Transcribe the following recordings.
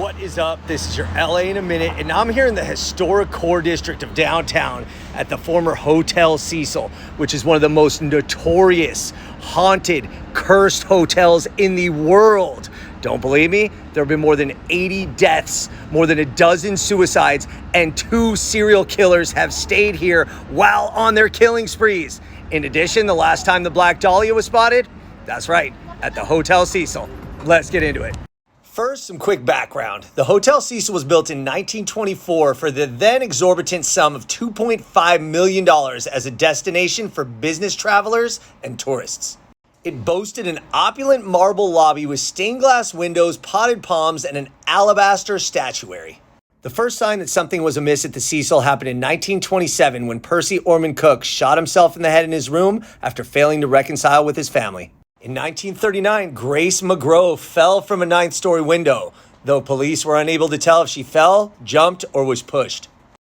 What is up? This is your LA in a minute, and I'm here in the historic core district of downtown at the former Hotel Cecil, which is one of the most notorious, haunted, cursed hotels in the world. Don't believe me? There have been more than 80 deaths, more than a dozen suicides, and 2 serial killers have stayed here while on their killing sprees. In addition, the last time the Black Dahlia was spotted, that's right, at the Hotel Cecil. Let's get into it. First, some quick background. The Hotel Cecil was built in 1924 for the then exorbitant sum of $2.5 million as a destination for business travelers and tourists. It boasted an opulent marble lobby with stained glass windows, potted palms, and an alabaster statuary. The first sign that something was amiss at the Cecil happened in 1927 when Percy Orman Cook shot himself in the head in his room after failing to reconcile with his family. In 1939, Grace McGraw fell from a 9th-story window, though police were unable to tell if she fell, jumped, or was pushed.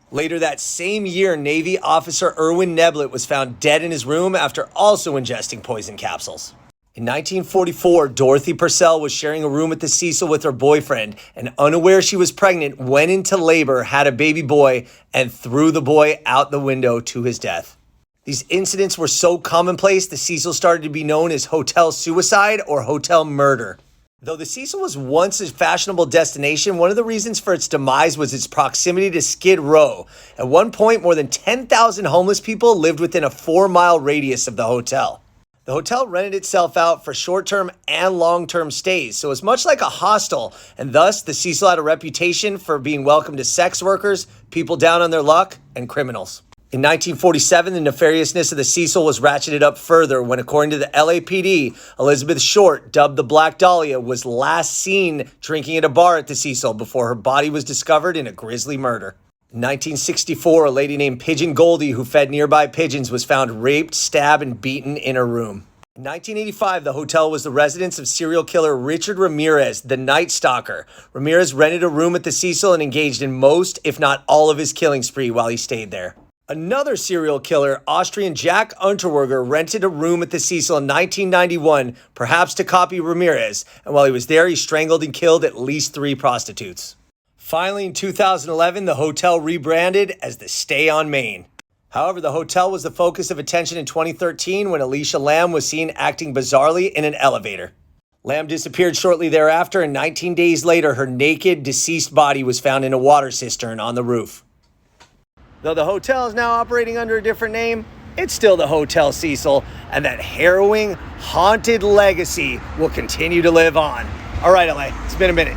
Later that same year, Navy officer Erwin Neblett was found dead in his room after also ingesting poison capsules. In 1944, Dorothy Purcell was sharing a room at the Cecil with her boyfriend, and unaware she was pregnant, went into labor, had a baby boy, and threw the boy out the window to his death. These incidents were so commonplace, the Cecil started to be known as hotel suicide or hotel murder. Though the Cecil was once a fashionable destination, one of the reasons for its demise was its proximity to Skid Row. At one point, more than 10,000 homeless people lived within a 4-mile radius of the hotel. The hotel rented itself out for short-term and long-term stays, so it's much like a hostel, and thus the Cecil had a reputation for being welcome to sex workers, people down on their luck, and criminals. In 1947, the nefariousness of the Cecil was ratcheted up further when, according to the LAPD, Elizabeth Short, dubbed the Black Dahlia, was last seen drinking at a bar at the Cecil before her body was discovered in a grisly murder. In 1964, a lady named Pigeon Goldie, who fed nearby pigeons, was found raped, stabbed, and beaten in her room. In 1985, the hotel was the residence of serial killer Richard Ramirez, the Night Stalker. Ramirez rented a room at the Cecil and engaged in most, if not all, of his killing spree while he stayed there. Another serial killer, Austrian Jack Unterweger, rented a room at the Cecil in 1991, perhaps to copy Ramirez, and while he was there, he strangled and killed at least 3 prostitutes. Finally, in 2011, the hotel rebranded as the Stay on Main. However, the hotel was the focus of attention in 2013 when Alicia Lamb was seen acting bizarrely in an elevator. Lamb disappeared shortly thereafter, and 19 days later, her naked, deceased body was found in a water cistern on the roof. Though the hotel is now operating under a different name, it's still the Hotel Cecil, and that harrowing, haunted legacy will continue to live on. All right, LA, it's been a minute.